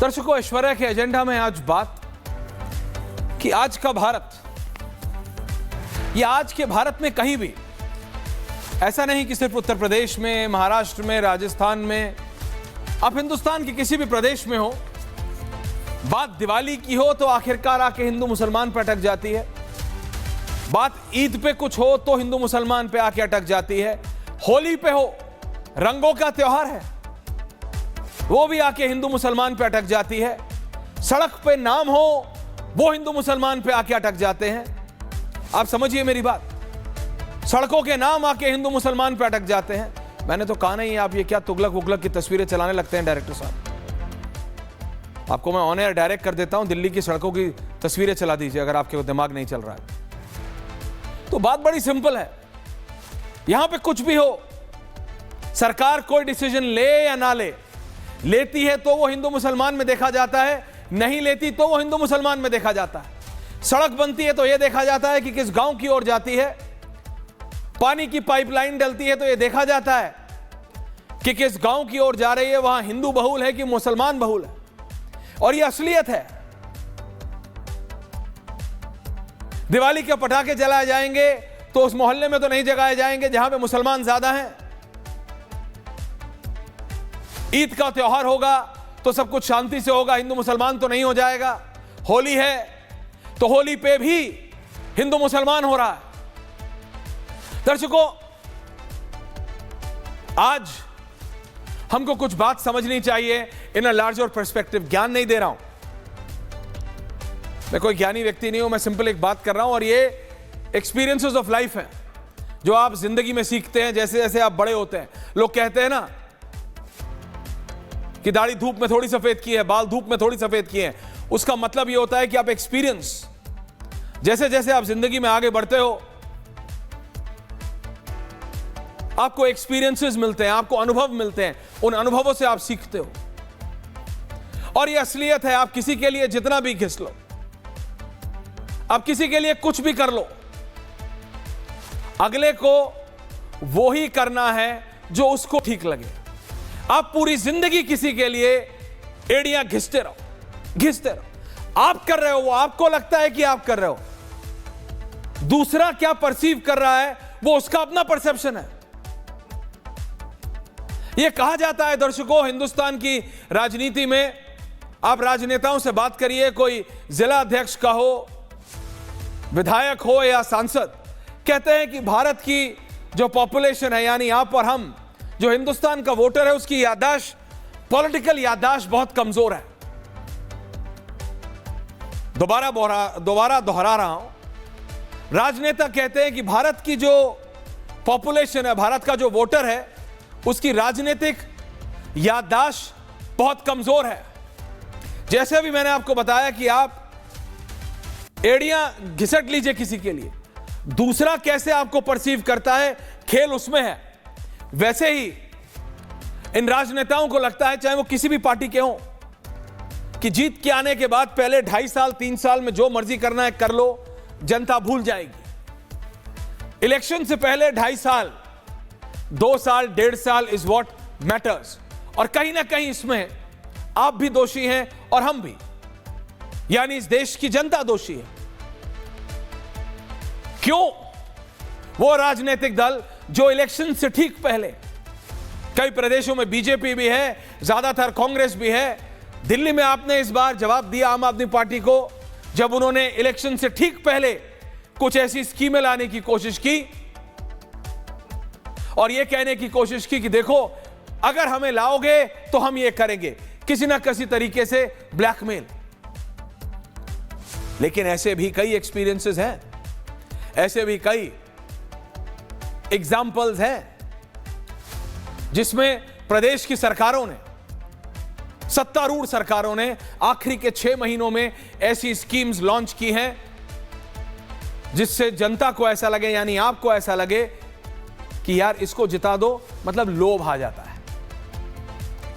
दर्शकों, ऐश्वर्या के एजेंडा में आज बात कि आज का भारत या आज के भारत में कहीं भी ऐसा नहीं कि सिर्फ उत्तर प्रदेश में, महाराष्ट्र में, राजस्थान में, आप हिंदुस्तान के किसी भी प्रदेश में हो, बात दिवाली की हो तो आखिरकार आके हिंदू मुसलमान पे अटक जाती है। बात ईद पे कुछ हो तो हिंदू मुसलमान पे आके अटक जाती है। होली पे हो, रंगों का त्योहार है, वो भी आके हिंदू मुसलमान पे अटक जाती है। सड़क पे नाम हो, वो हिंदू मुसलमान पे आके अटक जाते हैं। आप समझिए मेरी बात, सड़कों के नाम आके हिंदू मुसलमान पे अटक जाते हैं। मैंने तो कहा नहीं, आप ये क्या तुगलक वुगलक की तस्वीरें चलाने लगते हैं डायरेक्टर साहब। आपको मैं ऑन एयर डायरेक्ट कर देता हूं, दिल्ली की सड़कों की तस्वीरें चला दीजिए अगर आपके दिमाग नहीं चल रहा है तो। बात बड़ी सिंपल है, यहां पे कुछ भी हो, सरकार कोई डिसीजन ले या ना ले, लेती है तो वो हिंदू मुसलमान में देखा जाता है, नहीं लेती तो वो हिंदू मुसलमान में देखा जाता है। सड़क बनती है तो यह देखा जाता है कि किस गांव की ओर जाती है। पानी की पाइपलाइन डलती है तो यह देखा जाता है कि किस गांव की ओर जा रही है, वहां हिंदू बहुल है कि मुसलमान बहुल है। और यह असलियत है। दिवाली के पटाखे जलाए जाएंगे तो उस मोहल्ले में तो नहीं जगाए जाएंगे जहां पे मुसलमान ज्यादा हैं। ईद का त्योहार होगा तो सब कुछ शांति से होगा, हिंदू मुसलमान तो नहीं हो जाएगा। होली है तो होली पे भी हिंदू मुसलमान हो रहा है। दर्शकों, आज हमको कुछ बात समझनी चाहिए इन अ लार्जर पर्सपेक्टिव। ज्ञान नहीं दे रहा हूं, मैं कोई ज्ञानी व्यक्ति नहीं हूं, मैं सिंपल एक बात कर रहा हूं और ये एक्सपीरियंसेस ऑफ लाइफ है जो आप जिंदगी में सीखते हैं जैसे जैसे आप बड़े होते हैं। लोग कहते हैं ना कि दाढ़ी धूप में थोड़ी सफेद की है, बाल धूप में थोड़ी सफेद किए हैं। उसका मतलब यह होता है कि आप एक्सपीरियंस, जैसे जैसे आप जिंदगी में आगे बढ़ते हो आपको एक्सपीरियंसेस मिलते हैं, आपको अनुभव मिलते हैं, उन अनुभवों से आप सीखते हो। और यह असलियत है। आप किसी के लिए जितना भी घिस लो, आप किसी के लिए कुछ भी कर लो, अगले को वो ही करना है जो उसको ठीक लगे। आप पूरी जिंदगी किसी के लिए एड़ियां घिसते रहो। आप कर रहे हो, वो आपको लगता है कि आप कर रहे हो। दूसरा क्या परसीव कर रहा है वो उसका अपना परसेप्शन है। यह कहा जाता है दर्शकों, हिंदुस्तान की राजनीति में आप राजनेताओं से बात करिए, कोई जिला अध्यक्ष का हो, विधायक हो या सांसद, कहते हैं कि भारत की जो पॉपुलेशन है, यानी आप और हम, जो हिंदुस्तान का वोटर है, उसकी याददाश्त, पॉलिटिकल याददाश्त बहुत कमजोर है। दोबारा दोहरा रहा हूं, राजनेता कहते हैं कि भारत की जो पॉपुलेशन है, भारत का जो वोटर है, उसकी राजनीतिक याददाश्त बहुत कमजोर है। जैसे भी मैंने आपको बताया कि आप एड़ियां घिसट लीजिए किसी के लिए, दूसरा कैसे आपको परसीव करता है, खेल उसमें है। वैसे ही इन राजनेताओं को लगता है, चाहे वो किसी भी पार्टी के हों, कि जीत के आने के बाद पहले 2.5 साल 3 साल में जो मर्जी करना है कर लो, जनता भूल जाएगी। इलेक्शन से पहले 2.5 साल, 2 साल, 1.5 साल इज व्हाट मैटर्स। और कहीं ना कहीं इसमें आप भी दोषी हैं और हम भी, यानी इस देश की जनता दोषी है। क्यों? वो राजनीतिक दल जो इलेक्शन से ठीक पहले, कई प्रदेशों में बीजेपी भी है, ज्यादातर कांग्रेस भी है, दिल्ली में आपने इस बार जवाब दिया आम आदमी पार्टी को जब उन्होंने इलेक्शन से ठीक पहले कुछ ऐसी स्कीमें लाने की कोशिश की और यह कहने की कोशिश की कि देखो, अगर हमें लाओगे तो हम ये करेंगे, किसी ना किसी तरीके से ब्लैकमेल। लेकिन ऐसे भी कई एक्सपीरियंसेस हैं, ऐसे भी कई एग्जाम्पल्स हैं जिसमें प्रदेश की सरकारों ने, सत्तारूढ़ सरकारों ने आखिरी के 6 महीनों में ऐसी स्कीम्स लॉन्च की हैं जिससे जनता को ऐसा लगे, यानी आपको ऐसा लगे कि यार इसको जिता दो, मतलब लोभ आ जाता है,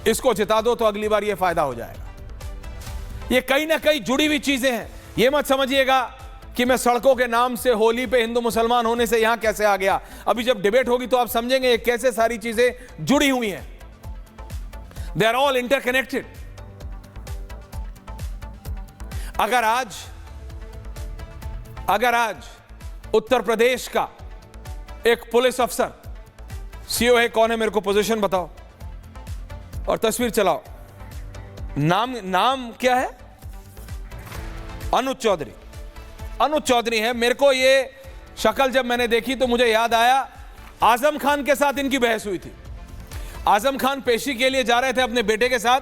इसको जिता दो तो अगली बार ये फायदा हो जाएगा। ये कहीं ना कहीं जुड़ी हुई चीजें हैं। ये मत समझिएगा कि मैं सड़कों के नाम से होली पे हिंदू मुसलमान होने से यहां कैसे आ गया। अभी जब डिबेट होगी तो आप समझेंगे ये कैसे सारी चीजें जुड़ी हुई हैं। They are all interconnected. अगर आज उत्तर प्रदेश का एक पुलिस अफसर सीओ है, कौन है मेरे को पोजीशन बताओ और तस्वीर चलाओ। नाम क्या है? अनुज चौधरी है। मेरे को ये शक्ल जब मैंने देखी तो मुझे याद आया आजम खान के साथ इनकी बहस हुई थी। आजम खान पेशी के लिए जा रहे थे अपने बेटे के साथ।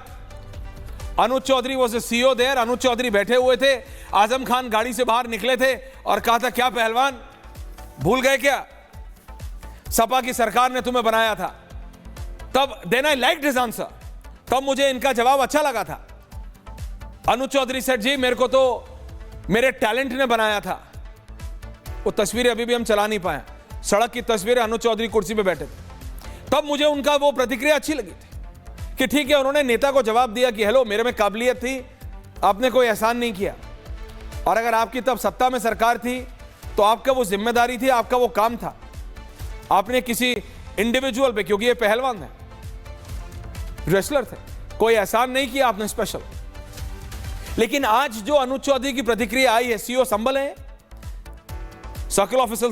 Anuj Chaudhary was a CO there. Anuj Chaudhary बैठे हुए थे, आजम खान गाड़ी से बाहर निकले थे और कहा था, क्या पहलवान भूल गए क्या, सपा की सरकार ने तुम्हें बनाया था। तब then I liked his answer. तब मुझे इनका जवाब अच्छा लगा था। अनुज चौधरी सेठ जी, मेरे को तो मेरे टैलेंट ने बनाया था। वो तस्वीरें अभी भी हम चला नहीं पाए, सड़क की तस्वीरें, अनुज चौधरी कुर्सी पे बैठे थे। तब मुझे उनका वो प्रतिक्रिया अच्छी लगी थी कि ठीक है, उन्होंने नेता को जवाब दिया कि हेलो, मेरे में काबिलियत थी, आपने कोई एहसान नहीं किया। और अगर आपकी तब सत्ता में सरकार थी तो आपका वो जिम्मेदारी थी, आपका वो काम था। आपने किसी इंडिविजुअल पे, क्योंकि ये पहलवान है, रेसलर थे, कोई एहसान नहीं किया आपने स्पेशल। लेकिन आज जो अनुज चौधरी की प्रतिक्रिया आई है, सीओ संभल है, सर्कल ऑफिसर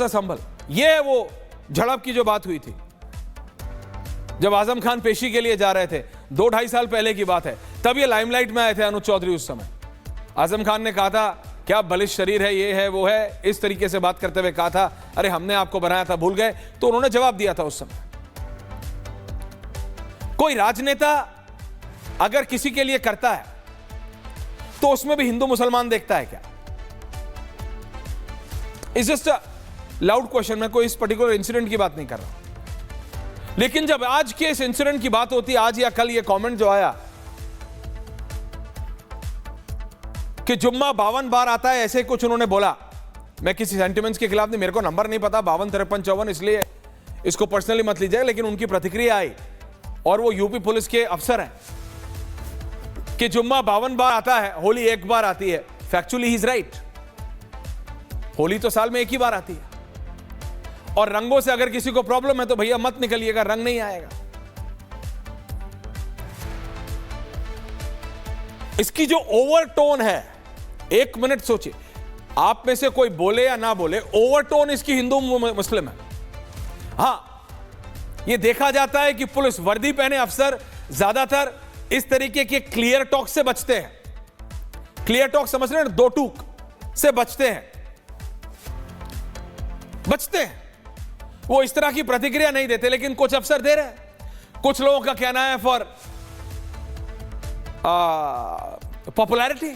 संभल, ये वो झड़प की जो बात हुई थी जब आजम खान पेशी के लिए जा रहे थे, 2-2.5 साल पहले की बात है। तब ये लाइमलाइट में आए थे अनुज चौधरी उस समय। आजम खान ने कहा था, क्या बलिष्ठ शरीर है, ये है वो है, इस तरीके से बात करते हुए कहा था, अरे हमने आपको बनाया था, भूल गए। तो उन्होंने जवाब दिया था उस समय। कोई राजनेता अगर किसी के लिए करता है तो उसमें भी हिंदू मुसलमान देखता है क्या? It's just a loud question. मैं कोई इस पर्टिकुलर इंसिडेंट की बात नहीं कर रहा, लेकिन जब आज के इस इंसिडेंट की बात होती है, आज या कल ये कमेंट जो आया कि जुम्मा 52 बार आता है, ऐसे कुछ उन्होंने बोला। मैं किसी सेंटिमेंट्स के खिलाफ नहीं, मेरे को नंबर नहीं पता 52, 53, 54, इसलिए इसको पर्सनली मत लीजिएगा। लेकिन उनकी प्रतिक्रिया आई और वो यूपी पुलिस के अफसर हैं कि जुम्मा 52 बार आता है, होली एक बार आती है। Factually he is right. Holi तो साल में एक ही बार आती है। और रंगों से अगर किसी को प्रॉब्लम है तो भैया मत निकलिएगा, रंग नहीं आएगा। इसकी जो ओवरटोन है, 1 मिनट सोचिए, आप में से कोई बोले या ना बोले, ओवरटोन इसकी हिंदू मुस्लिम है। हां, यह देखा जाता है कि पुलिस वर्दी पहने अफसर ज्यादातर इस तरीके के क्लियर टॉक से बचते हैं। क्लियर टॉक समझ रहे हैं, 2 टूक से बचते हैं। वो इस तरह की प्रतिक्रिया नहीं देते, लेकिन कुछ अफसर दे रहे हैं। कुछ लोगों का कहना है फॉर पॉपुलैरिटी,